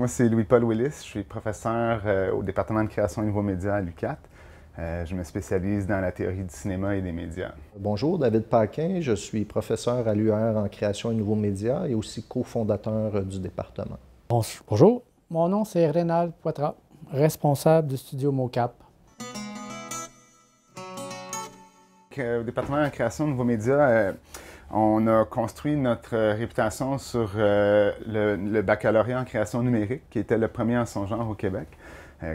moi c'est Louis-Paul Willis, je suis professeur au département de création et nouveaux médias à l'UQAT. Je me spécialise dans la théorie du cinéma et des médias. Bonjour, David Paquin, je suis professeur à l'UR en création et nouveaux médias et aussi cofondateur du département. Bonjour, mon nom c'est Rénal Poitras, responsable du studio MoCap. Au département de création et nouveaux médias, on a construit notre réputation sur le baccalauréat en création numérique, qui était le premier en son genre au Québec,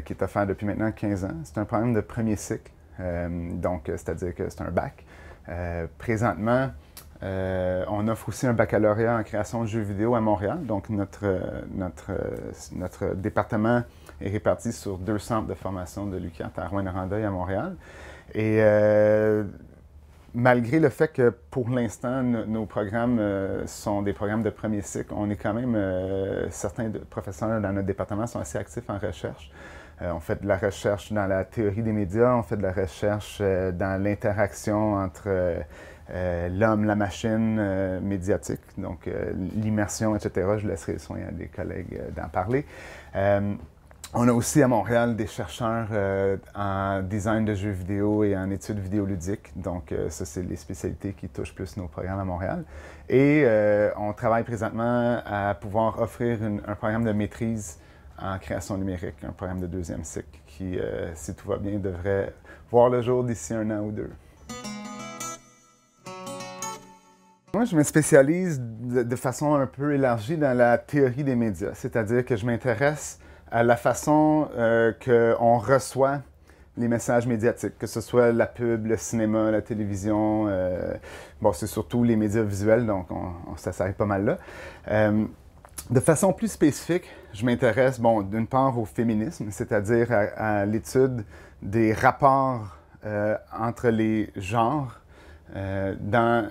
qui est offert depuis maintenant 15 ans. C'est un programme de premier cycle, donc c'est-à-dire que c'est un bac. Présentement, on offre aussi un baccalauréat en création de jeux vidéo à Montréal. Donc notre département est réparti sur 2 centres de formation de l'UQAT, à Rouyn-Noranda et à Montréal. Et malgré le fait que, pour l'instant, nos programmes sont des programmes de premier cycle, on est quand même, certains professeurs dans notre département sont assez actifs en recherche. On fait de la recherche dans la théorie des médias, on fait de la recherche dans l'interaction entre l'homme, la machine médiatique, donc l'immersion, etc. Je laisserai le soin à des collègues d'en parler. On a aussi à Montréal des chercheurs en design de jeux vidéo et en études vidéoludiques. Donc, ça, c'est les spécialités qui touchent plus nos programmes à Montréal. Et on travaille présentement à pouvoir offrir un programme de maîtrise en création numérique, un programme de 2e cycle qui, si tout va bien, devrait voir le jour d'ici 1 an ou 2. Moi, je me spécialise de façon un peu élargie dans la théorie des médias, c'est-à-dire que je m'intéresse à la façon qu'on reçoit les messages médiatiques, que ce soit la pub, le cinéma, la télévision. Bon, c'est surtout les médias visuels, donc ça s'arrête pas mal là. De façon plus spécifique, je m'intéresse, bon, d'une part au féminisme, c'est-à-dire à l'étude des rapports entre les genres dans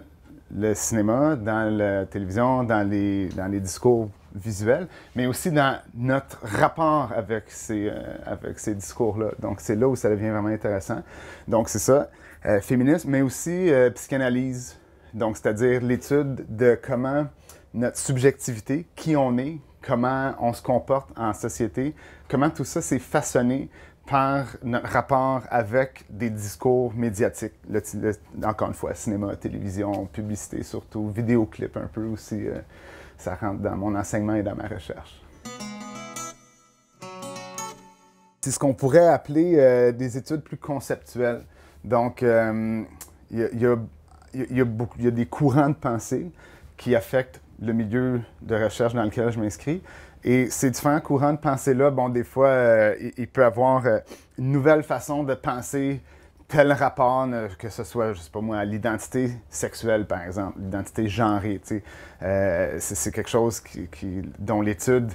le cinéma, dans la télévision, dans les discours visuels, mais aussi dans notre rapport avec ces discours-là. Donc, c'est là où ça devient vraiment intéressant. Donc, c'est ça, féminisme, mais aussi psychanalyse. Donc, c'est-à-dire l'étude de comment notre subjectivité, qui on est, comment on se comporte en société, comment tout ça s'est façonné par notre rapport avec des discours médiatiques. Encore une fois, cinéma, télévision, publicité surtout, vidéoclip un peu aussi. Ça rentre dans mon enseignement et dans ma recherche. C'est ce qu'on pourrait appeler des études plus conceptuelles. Donc, il y a des courants de pensée qui affectent le milieu de recherche dans lequel je m'inscris. Et ces différents courants de pensée-là, bon, des fois, il peut y avoir une nouvelle façon de penser tel rapport, que ce soit, je sais pas moi, à l'identité sexuelle, par exemple, l'identité genrée, tu sais. C'est quelque chose dont l'étude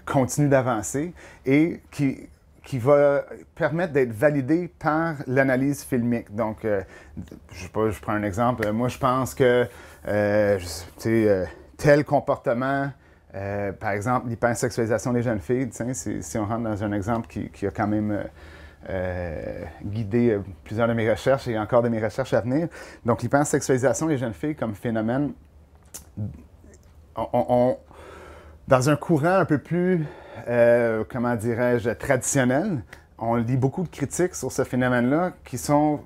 continue d'avancer et qui va permettre d'être validé par l'analyse filmique. Donc, je sais pas, je prends un exemple. Moi, je pense que, tel comportement, par exemple, l'hypersexualisation des jeunes filles, si on rentre dans un exemple qui a quand même guidé plusieurs de mes recherches et encore de mes recherches à venir. Donc, l'hypersexualisation des jeunes filles comme phénomène, dans un courant un peu plus, comment dirais-je, traditionnel, on lit beaucoup de critiques sur ce phénomène-là qui sont,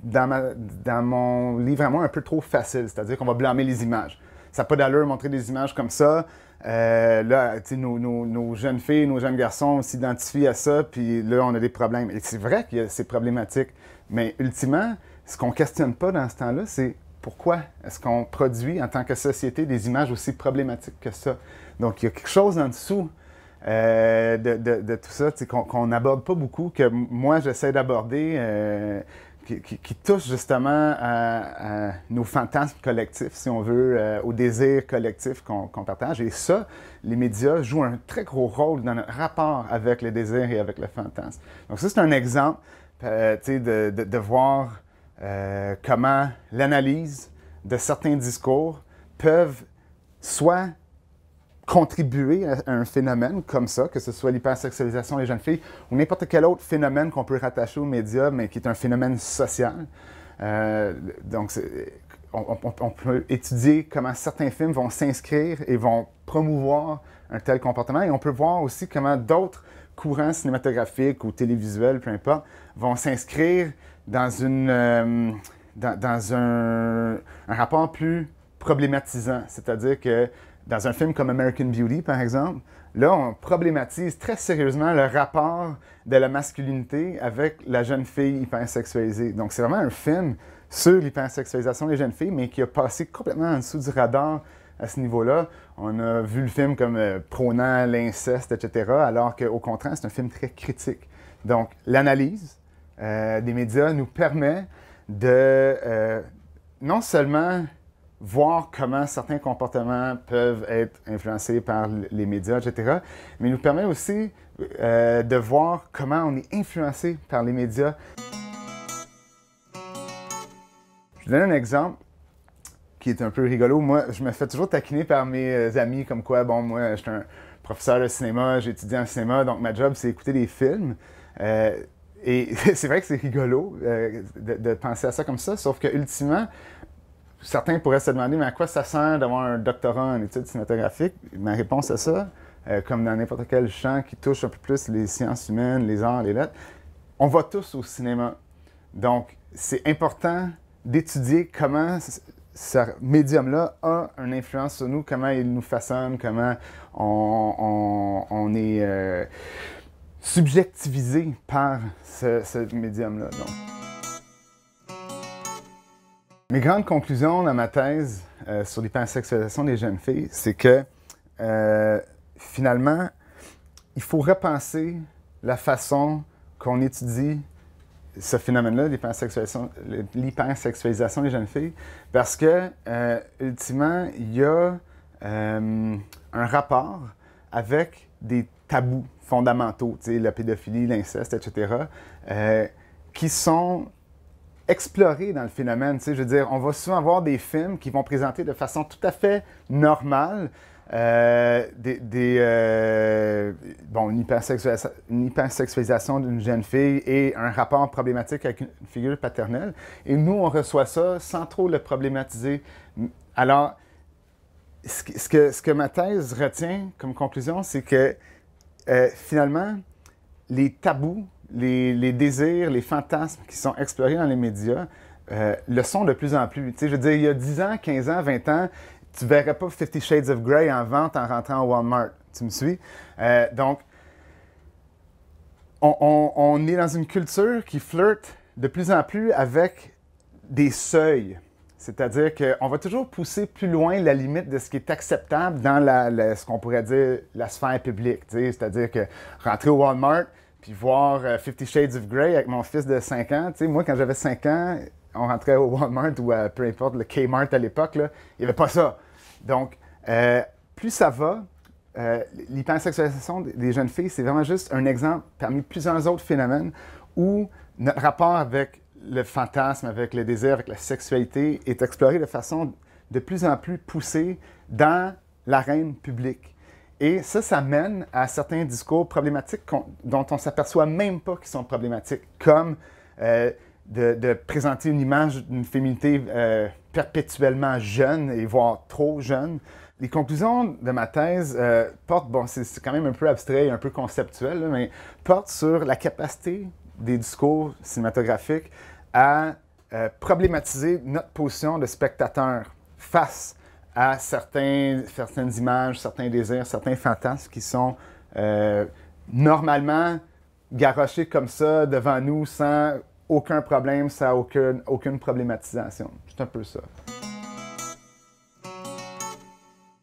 dans mon livre à moi, un peu trop faciles, c'est-à-dire qu'on va blâmer les images. Ça n'a pas d'allure de montrer des images comme ça. Là, nos jeunes filles, nos jeunes garçons s'identifient à ça, puis là, on a des problèmes. Et c'est vrai qu'il y a ces problématiques, mais ultimement, ce qu'on ne questionne pas dans ce temps-là, c'est pourquoi est-ce qu'on produit en tant que société des images aussi problématiques que ça? Donc, il y a quelque chose en dessous de tout ça qu'on n'aborde pas beaucoup, que moi, j'essaie d'aborder, qui touche justement à nos fantasmes collectifs, si on veut, au désir collectif qu'on partage. Et ça, les médias jouent un très gros rôle dans notre rapport avec le désir et avec le fantasme. Donc ça, c'est un exemple de voir comment l'analyse de certains discours peuvent soit contribuer à un phénomène comme ça, que ce soit l'hypersexualisation des jeunes filles ou n'importe quel autre phénomène qu'on peut rattacher aux médias, mais qui est un phénomène social. Donc, on peut étudier comment certains films vont s'inscrire et vont promouvoir un tel comportement. Et on peut voir aussi comment d'autres courants cinématographiques ou télévisuels, peu importe, vont s'inscrire dans, dans un rapport plus problématisant. C'est-à-dire que dans un film comme American Beauty, par exemple, là, on problématise très sérieusement le rapport de la masculinité avec la jeune fille hypersexualisée. Donc, c'est vraiment un film sur l'hypersexualisation des jeunes filles, mais qui a passé complètement en dessous du radar à ce niveau-là. On a vu le film comme prônant l'inceste, etc., alors qu'au contraire, c'est un film très critique. Donc, l'analyse des médias nous permet de non seulement voir comment certains comportements peuvent être influencés par les médias, etc., mais nous permet aussi de voir comment on est influencé par les médias. Je vous donne un exemple qui est un peu rigolo. Moi, je me fais toujours taquiner par mes amis comme quoi, bon, moi, je suis un professeur de cinéma, j'ai étudié en cinéma, donc ma job, c'est écouter des films. Et c'est vrai que c'est rigolo de penser à ça comme ça, sauf que ultimement, certains pourraient se demander, mais à quoi ça sert d'avoir un doctorat en études cinématographiques? Ma réponse à ça, comme dans n'importe quel champ qui touche un peu plus les sciences humaines, les arts, les lettres, on va tous au cinéma. Donc, c'est important d'étudier comment ce médium-là a une influence sur nous, comment il nous façonne, comment on est subjectivé par ce médium-là. Mes grandes conclusions dans ma thèse sur l'hypersexualisation des jeunes filles, c'est que finalement, il faut repenser la façon qu'on étudie ce phénomène-là, l'hypersexualisation des jeunes filles, parce que, ultimement, il y a un rapport avec des tabous fondamentaux, tu sais, la pédophilie, l'inceste, etc., qui sont explorés dans le phénomène. Tu sais, je veux dire, on va souvent avoir des films qui vont présenter de façon tout à fait normale une hypersexualisation d'une jeune fille et un rapport problématique avec une figure paternelle. Et nous, on reçoit ça sans trop le problématiser. Alors, ce que ma thèse retient comme conclusion, c'est que finalement, les tabous, les désirs, les fantasmes qui sont explorés dans les médias le sont de plus en plus. Tu sais, je veux dire, il y a 10 ans, 15 ans, 20 ans, tu ne verrais pas 50 Shades of Grey en vente en rentrant au Walmart. Tu me suis? Donc, on est dans une culture qui flirte de plus en plus avec des seuils. C'est-à-dire qu'on va toujours pousser plus loin la limite de ce qui est acceptable dans ce qu'on pourrait dire la sphère publique. Tu sais, c'est-à-dire que rentrer au Walmart puis voir 50 Shades of Grey avec mon fils de 5 ans. Tu sais, moi, quand j'avais 5 ans, on rentrait au Walmart ou peu importe, le Kmart à l'époque, là, il n'y avait pas ça. Donc, plus ça va, l'hypersexualisation des jeunes filles, c'est vraiment juste un exemple parmi plusieurs autres phénomènes où notre rapport avec le fantasme, avec le désir, avec la sexualité est exploré de façon de plus en plus poussée dans l'arène publique. Et ça mène à certains discours problématiques dont on ne s'aperçoit même pas qu'ils sont problématiques, comme de présenter une image d'une féminité perpétuellement jeune et voire trop jeune. Les conclusions de ma thèse portent, bon, c'est quand même un peu abstrait et un peu conceptuel, là, mais portent sur la capacité des discours cinématographiques à problématiser notre position de spectateur face à certaines images, certains désirs, certains fantasmes qui sont normalement garochés comme ça devant nous sans aucun problème, sans aucune problématisation. C'est un peu ça.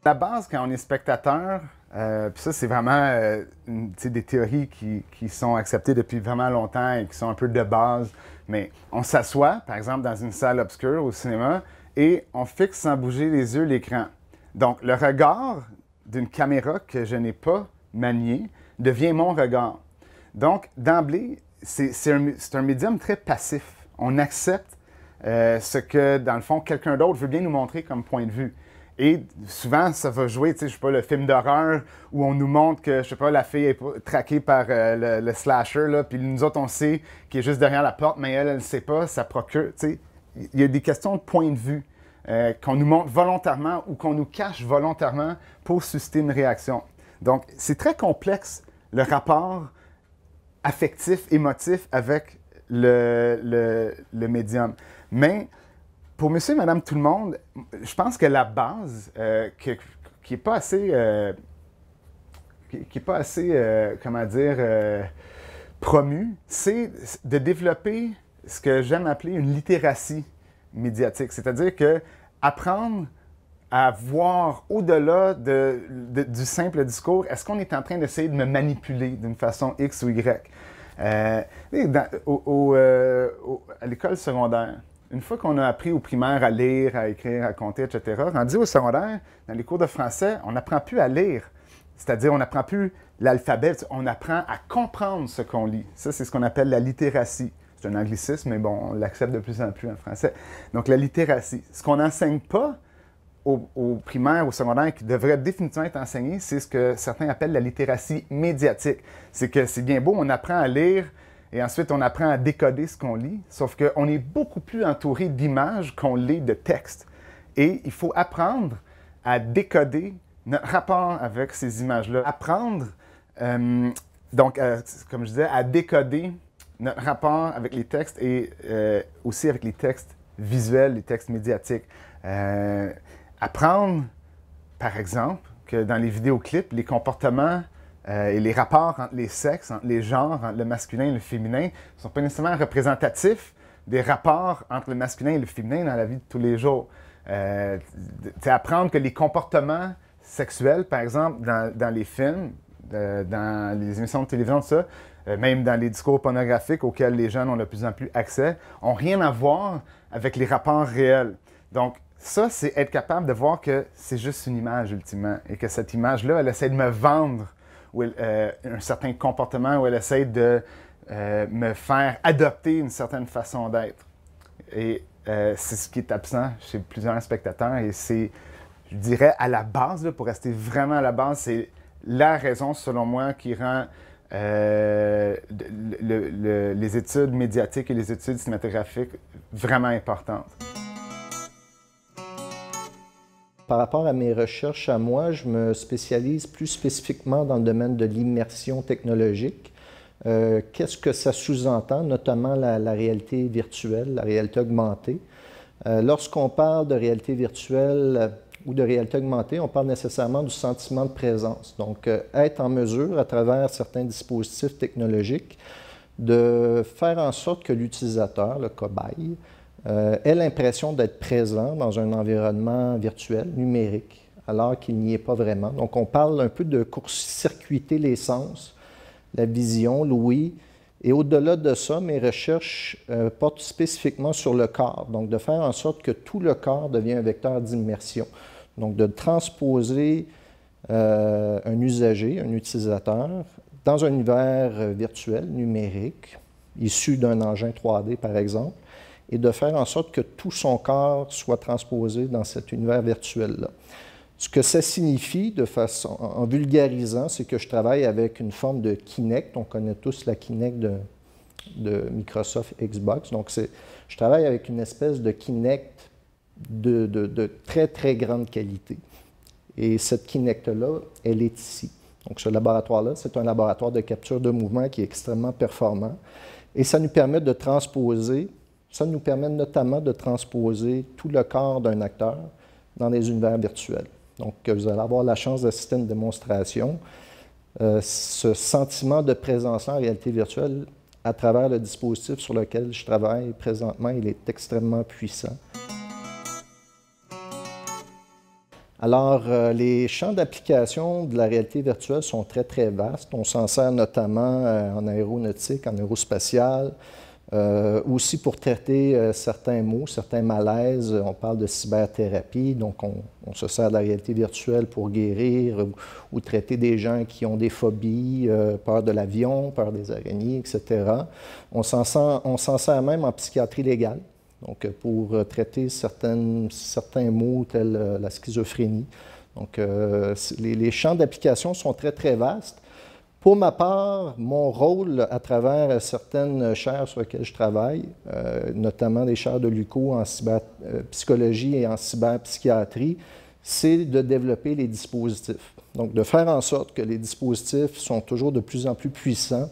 À la base, quand on est spectateur, puis ça, c'est vraiment des théories qui sont acceptées depuis vraiment longtemps et qui sont un peu de base, mais on s'assoit, par exemple, dans une salle obscure au cinéma et on fixe sans bouger les yeux l'écran. Donc, le regard d'une caméra que je n'ai pas maniée devient mon regard. Donc, d'emblée, c'est un médium très passif. On accepte ce que, dans le fond, quelqu'un d'autre veut bien nous montrer comme point de vue. Et souvent, ça va jouer, tu sais, je sais pas, le film d'horreur où on nous montre que, je sais pas, la fille est traquée par le slasher, là, puis nous autres, on sait qu'il est juste derrière la porte, mais elle ne sait pas, ça procure, tu sais. Il y a des questions de point de vue qu'on nous montre volontairement ou qu'on nous cache volontairement pour susciter une réaction. Donc, c'est très complexe, le rapport affectif, émotif avec le médium. Mais pour monsieur et madame tout le monde, je pense que la base qui n'est pas assez, comment dire, promue, c'est de développer ce que j'aime appeler une littératie médiatique. C'est-à-dire que apprendre à voir au-delà du simple discours, est-ce qu'on est en train d'essayer de me manipuler d'une façon X ou Y? À l'école secondaire, une fois qu'on a appris au primaire à lire, à écrire, à compter, etc., rendu au secondaire, dans les cours de français, on n'apprend plus à lire. C'est-à-dire, on n'apprend plus l'alphabet, on apprend à comprendre ce qu'on lit. Ça, c'est ce qu'on appelle la littératie. C'est un anglicisme, mais bon, on l'accepte de plus en plus en français. Donc, la littératie. Ce qu'on n'enseigne pas au primaire, au secondaire, qui devrait définitivement être enseigné, c'est ce que certains appellent la littératie médiatique. C'est que c'est bien beau, on apprend à lire et ensuite on apprend à décoder ce qu'on lit, sauf qu'on est beaucoup plus entouré d'images qu'on l'est de textes. Et il faut apprendre à décoder notre rapport avec ces images-là. Apprendre, comme je disais, à décoder notre rapport avec les textes et aussi avec les textes visuels, les textes médiatiques. Apprendre, par exemple, que dans les vidéoclips, les comportements et les rapports entre les sexes, entre les genres, entre le masculin et le féminin, ne sont pas nécessairement représentatifs des rapports entre le masculin et le féminin dans la vie de tous les jours. Apprendre que les comportements sexuels, par exemple, dans les films, dans les émissions de télévision, tout ça, même dans les discours pornographiques auxquels les jeunes ont de plus en plus accès, n'ont rien à voir avec les rapports réels. Donc, ça, c'est être capable de voir que c'est juste une image, ultimement, et que cette image-là, elle essaie de me vendre un certain comportement, ou elle essaie de me faire adopter une certaine façon d'être. Et c'est ce qui est absent chez plusieurs spectateurs, et c'est, je dirais, à la base, là, pour rester vraiment à la base, c'est la raison, selon moi, qui rend les études médiatiques et les études cinématographiques vraiment importantes. Par rapport à mes recherches à moi, je me spécialise plus spécifiquement dans le domaine de l'immersion technologique. Qu'est-ce que ça sous-entend, notamment la réalité virtuelle, la réalité augmentée? Lorsqu'on parle de réalité virtuelle ou de réalité augmentée, on parle nécessairement du sentiment de présence. Donc, être en mesure, à travers certains dispositifs technologiques, de faire en sorte que l'utilisateur, le cobaye, ait l'impression d'être présent dans un environnement virtuel, numérique, alors qu'il n'y est pas vraiment. Donc, on parle un peu de court-circuiter les sens, la vision, l'ouïe. Et au-delà de ça, mes recherches portent spécifiquement sur le corps. Donc, de faire en sorte que tout le corps devient un vecteur d'immersion. Donc, de transposer un usager, un utilisateur, dans un univers virtuel, numérique, issu d'un engin 3D, par exemple, et de faire en sorte que tout son corps soit transposé dans cet univers virtuel-là. Ce que ça signifie, en vulgarisant, c'est que je travaille avec une forme de Kinect. On connaît tous la Kinect de Microsoft Xbox. Donc, je travaille avec une espèce de Kinect de très, très grande qualité. Et cette Kinect-là, elle est ici. Donc, ce laboratoire-là, c'est un laboratoire de capture de mouvement qui est extrêmement performant. Et ça nous permet de transposer. Ça nous permet notamment de transposer tout le corps d'un acteur dans des univers virtuels. Donc, vous allez avoir la chance d'assister à une démonstration. Ce sentiment de présence-là en réalité virtuelle, à travers le dispositif sur lequel je travaille présentement, il est extrêmement puissant. Alors, les champs d'application de la réalité virtuelle sont très, très vastes. On s'en sert notamment en aéronautique, en aérospatial, aussi pour traiter certains maux, certains malaises. On parle de cyberthérapie, donc on se sert de la réalité virtuelle pour guérir ou traiter des gens qui ont des phobies, peur de l'avion, peur des araignées, etc. On s'en sert même en psychiatrie légale, donc pour traiter certains maux tels la schizophrénie. Donc les champs d'application sont très, très vastes. Pour ma part, mon rôle à travers certaines chaires sur lesquelles je travaille, notamment les chaires de l'UQO en cyberpsychologie et en cyberpsychiatrie, c'est de développer les dispositifs. Donc, de faire en sorte que les dispositifs sont toujours de plus en plus puissants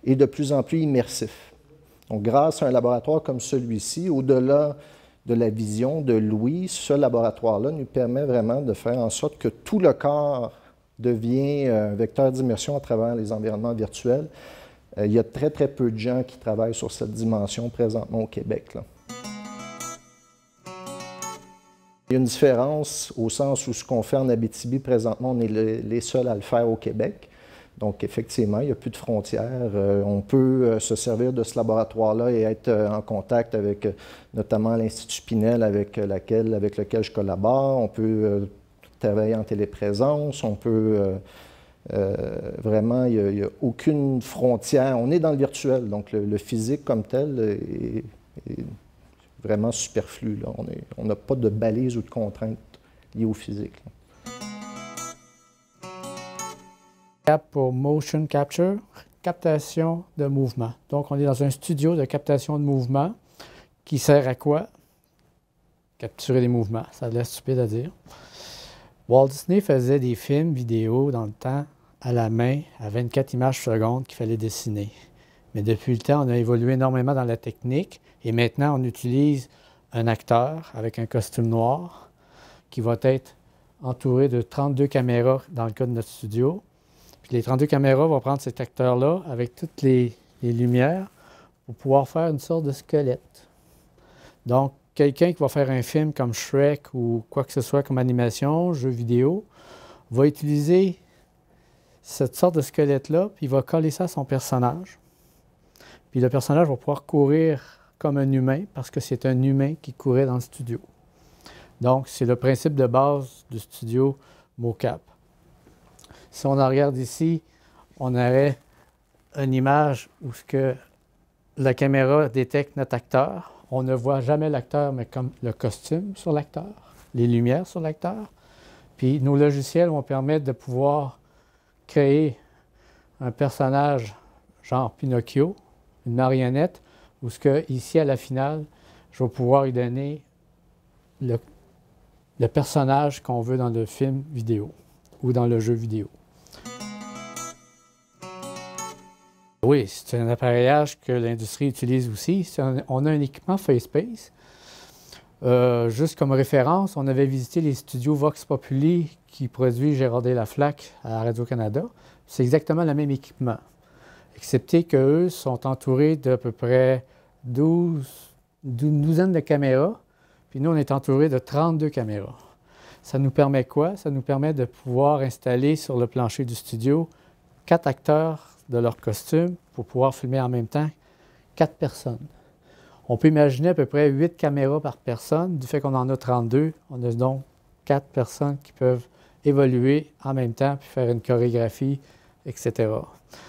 et de plus en plus immersifs. Donc, grâce à un laboratoire comme celui-ci, au-delà de la vision de Louis, ce laboratoire-là nous permet vraiment de faire en sorte que tout le corps devient un vecteur d'immersion à travers les environnements virtuels. Il y a très, très peu de gens qui travaillent sur cette dimension présentement au Québec, là. Il y a une différence au sens où ce qu'on fait en Abitibi présentement, on est les seuls à le faire au Québec. Donc, effectivement, il n'y a plus de frontières. On peut se servir de ce laboratoire-là et être en contact avec notamment l'Institut Pinel avec lequel je collabore. On peut travailler en téléprésence. On peut vraiment, il n'y a aucune frontière. On est dans le virtuel, donc le physique comme tel est vraiment superflu, là. On n'a pas de balises ou de contraintes liées au physique, là. Pour motion capture, captation de mouvement. Donc, on est dans un studio de captation de mouvement qui sert à quoi? Capturer des mouvements. Ça a l'air stupide à dire. Walt Disney faisait des films vidéo dans le temps à la main, à 24 images secondes qu'il fallait dessiner. Mais depuis le temps, on a évolué énormément dans la technique et maintenant, on utilise un acteur avec un costume noir qui va être entouré de 32 caméras dans le cas de notre studio. Puis les 32 caméras vont prendre cet acteur-là avec toutes les lumières pour pouvoir faire une sorte de squelette. Donc, quelqu'un qui va faire un film comme Shrek ou quoi que ce soit comme animation, jeu vidéo, va utiliser cette sorte de squelette-là, puis il va coller ça à son personnage. Puis le personnage va pouvoir courir comme un humain parce que c'est un humain qui courait dans le studio. Donc, c'est le principe de base du studio mocap. Si on en regarde ici, on aurait une image où la caméra détecte notre acteur. On ne voit jamais l'acteur, mais comme le costume sur l'acteur, les lumières sur l'acteur. Puis nos logiciels vont permettre de pouvoir créer un personnage genre Pinocchio, une marionnette, où ici à la finale, je vais pouvoir lui donner le personnage qu'on veut dans le film vidéo ou dans le jeu vidéo. Oui, c'est un appareillage que l'industrie utilise aussi. On a un équipement FaceSpace. Juste comme référence, on avait visité les studios Vox Populi qui produit Gérard Laflaque à Radio-Canada. C'est exactement le même équipement, excepté qu'eux sont entourés d'à peu près d'une douzaine de caméras, puis nous, on est entourés de 32 caméras. Ça nous permet quoi? Ça nous permet de pouvoir installer sur le plancher du studio 4 acteurs de leur costume pour pouvoir filmer en même temps 4 personnes. On peut imaginer à peu près 8 caméras par personne. Du fait qu'on en a 32, on a donc 4 personnes qui peuvent évoluer en même temps puis faire une chorégraphie, etc.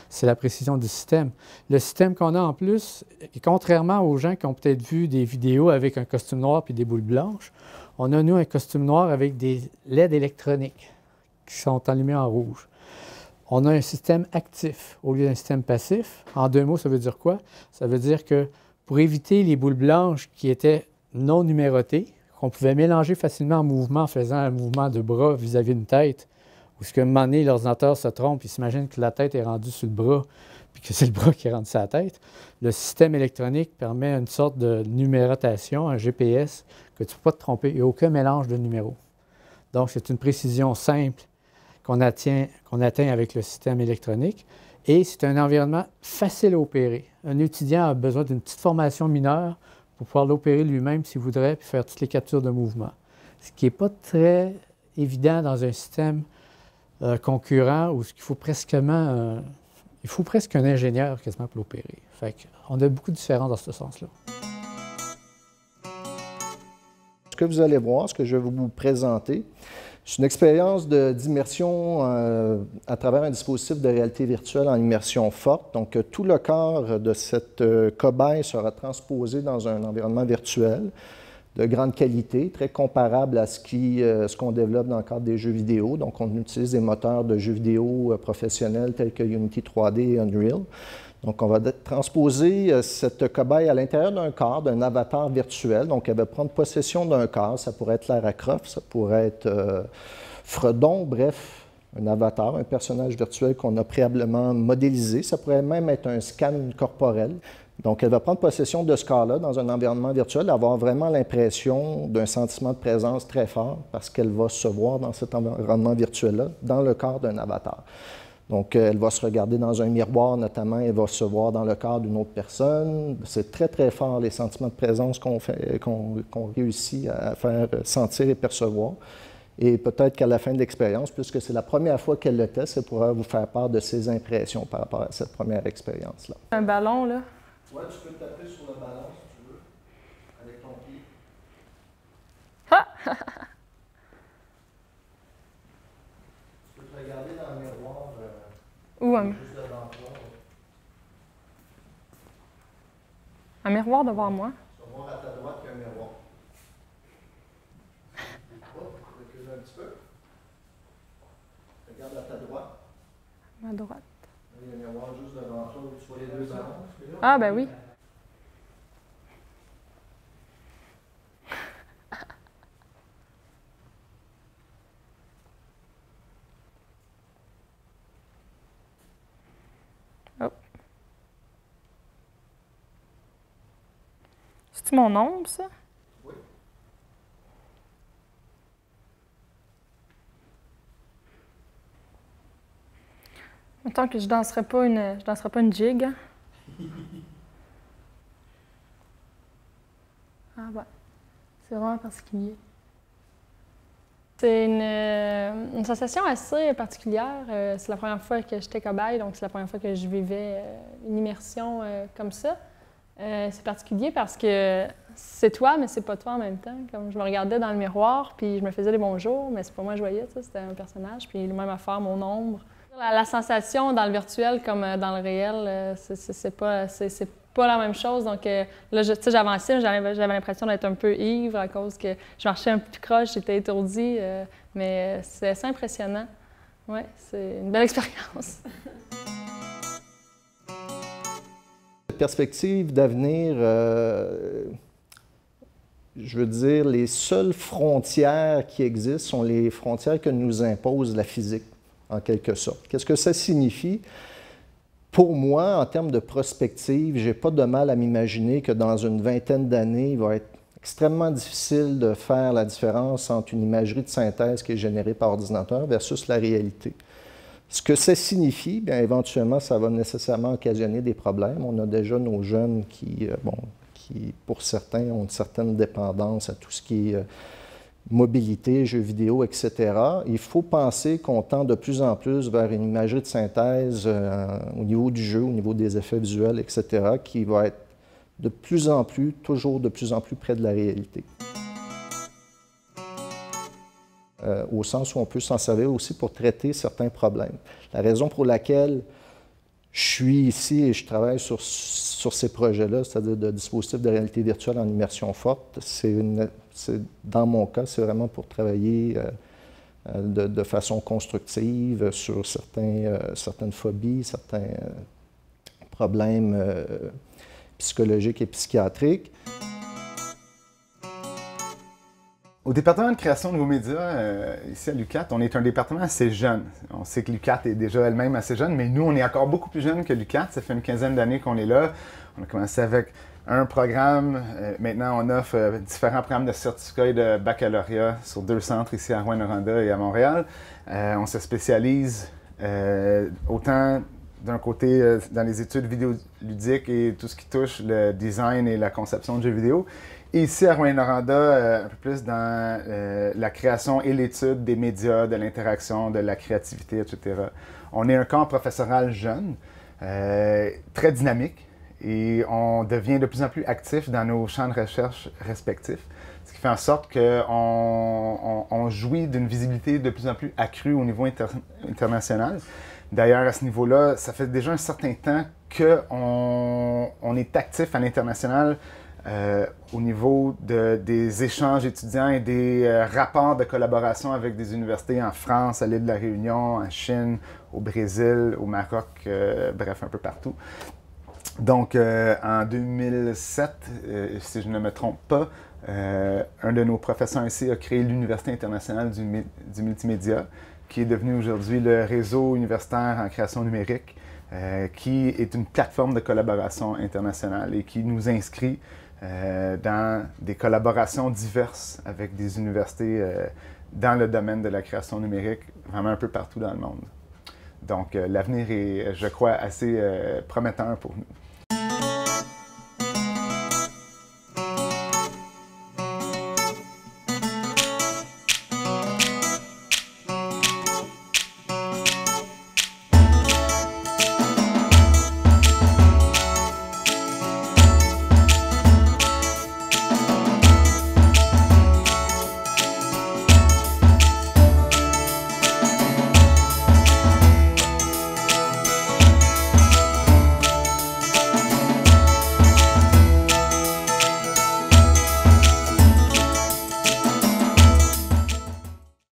C'est la précision du système. Le système qu'on a en plus, et contrairement aux gens qui ont peut-être vu des vidéos avec un costume noir puis des boules blanches, on a, nous, un costume noir avec des LED électroniques qui sont allumés en rouge. On a un système actif au lieu d'un système passif. En 2 mots, ça veut dire quoi? Ça veut dire que pour éviter les boules blanches qui étaient non numérotées, qu'on pouvait mélanger facilement en mouvement en faisant un mouvement de bras vis-à-vis d'une tête, où à un moment donné, l'ordinateur se trompe, il s'imagine que la tête est rendue sur le bras, puis que c'est le bras qui est rendu sur la tête. Le système électronique permet une sorte de numérotation, un GPS, que tu ne peux pas te tromper. Il n'y a aucun mélange de numéros. Donc, c'est une précision simple qu'on atteint avec le système électronique. Et c'est un environnement facile à opérer. Un étudiant a besoin d'une petite formation mineure pour pouvoir l'opérer lui-même s'il voudrait, puis faire toutes les captures de mouvement. Ce qui n'est pas très évident dans un système concurrent où il faut presque un ingénieur quasiment pour l'opérer. Fait qu'on a beaucoup de différences dans ce sens-là. Ce que vous allez voir, ce que je vais vous présenter, c'est une expérience d'immersion à travers un dispositif de réalité virtuelle en immersion forte. Donc, tout le corps de cette cobaye sera transposé dans un environnement virtuel de grande qualité, très comparable à ce qu'on développe dans le cadre des jeux vidéo. Donc, on utilise des moteurs de jeux vidéo professionnels tels que Unity 3D et Unreal. Donc, on va transposer cette cobaye à l'intérieur d'un corps, d'un avatar virtuel. Donc, elle va prendre possession d'un corps. Ça pourrait être Lara Croft, ça pourrait être Fredon, bref, un avatar, un personnage virtuel qu'on a préalablement modélisé. Ça pourrait même être un scan corporel. Donc, elle va prendre possession de ce corps-là dans un environnement virtuel, avoir vraiment l'impression d'un sentiment de présence très fort parce qu'elle va se voir dans cet environnement virtuel-là, dans le corps d'un avatar. Donc, elle va se regarder dans un miroir, notamment, elle va se voir dans le corps d'une autre personne. C'est très, très fort, les sentiments de présence qu'on réussit à faire sentir et percevoir. Et peut-être qu'à la fin de l'expérience, puisque c'est la première fois qu'elle le teste, elle pourra vous faire part de ses impressions par rapport à cette première expérience-là. Un ballon, là. Oui, tu peux taper sur le ballon si tu veux, avec ton pied. Ah! Tu peux te regarder dans le miroir. Ou Juste devant toi. un miroir devant moi. Tu vas voir à ta droite qu'il y a un miroir. Recule un petit peu. Regarde à ta droite. À ma droite. Il y a un miroir juste devant toi où tu vois les deux ballons. Ah, ben oui. Oh. C'est-tu mon ombre, ça? Oui. Mettons que je danserais pas une jig. Ah ouais, c'est vraiment particulier. C'est une sensation assez particulière. C'est la première fois que j'étais cobaye, donc c'est la première fois que je vivais une immersion comme ça. C'est particulier parce que c'est toi, mais c'est pas toi en même temps. Comme je me regardais dans le miroir, puis je me faisais des bonjours, mais c'est pas moi que je voyais, c'était un personnage, puis le même affaire, mon ombre. La sensation dans le virtuel comme dans le réel, c'est pas la même chose. Donc là, j'avançais, j'avais l'impression d'être un peu ivre à cause que je marchais un peu plus croche, j'étais étourdie, mais c'est assez impressionnant. Oui, c'est une belle expérience. Perspective d'avenir, je veux dire, les seules frontières qui existent sont les frontières que nous impose la physique, en quelque sorte. Qu'est-ce que ça signifie? Pour moi, en termes de prospective, je n'ai pas de mal à m'imaginer que dans une vingtaine d'années, il va être extrêmement difficile de faire la différence entre une imagerie de synthèse qui est générée par ordinateur versus la réalité. Ce que ça signifie, bien éventuellement, ça va nécessairement occasionner des problèmes. On a déjà nos jeunes qui, pour certains, ont une certaine dépendance à tout ce qui est mobilité, jeux vidéo, etc. Il faut penser qu'on tend de plus en plus vers une imagerie de synthèse au niveau du jeu, au niveau des effets visuels, etc., qui va être de plus en plus, toujours de plus en plus près de la réalité. Au sens où on peut s'en servir aussi pour traiter certains problèmes. La raison pour laquelle je suis ici et je travaille sur ces projets-là, c'est-à-dire de dispositifs de réalité virtuelle en immersion forte, dans mon cas, c'est vraiment pour travailler de façon constructive sur certaines phobies, certains problèmes psychologiques et psychiatriques. Au département de création de nouveaux médias, ici à l'UQAT, on est un département assez jeune. On sait que l'UQAT est déjà elle-même assez jeune, mais nous, on est encore beaucoup plus jeune que l'UQAT. Ça fait une quinzaine d'années qu'on est là. On a commencé avec un programme. Maintenant, on offre différents programmes de certificats et de baccalauréat sur 2 centres ici à Rouyn-Noranda et à Montréal. On se spécialise autant d'un côté dans les études vidéoludiques et tout ce qui touche le design et la conception de jeux vidéo. Et ici à Rouyn-Noranda, un peu plus dans la création et l'étude des médias, de l'interaction, de la créativité, etc. On est un camp professoral jeune, très dynamique, et on devient de plus en plus actif dans nos champs de recherche respectifs, ce qui fait en sorte qu'on jouit d'une visibilité de plus en plus accrue au niveau international. D'ailleurs, à ce niveau-là, ça fait déjà un certain temps qu'on est actif à l'international au niveau des échanges étudiants et des rapports de collaboration avec des universités en France, à l'île de la Réunion, en Chine, au Brésil, au Maroc, bref, un peu partout. Donc, en 2007, si je ne me trompe pas, un de nos professeurs ici a créé l'Université internationale du multimédia, qui est devenu aujourd'hui le réseau universitaire en création numérique, qui est une plateforme de collaboration internationale et qui nous inscrit dans des collaborations diverses avec des universités dans le domaine de la création numérique, vraiment un peu partout dans le monde. Donc, l'avenir est, je crois, assez prometteur pour nous.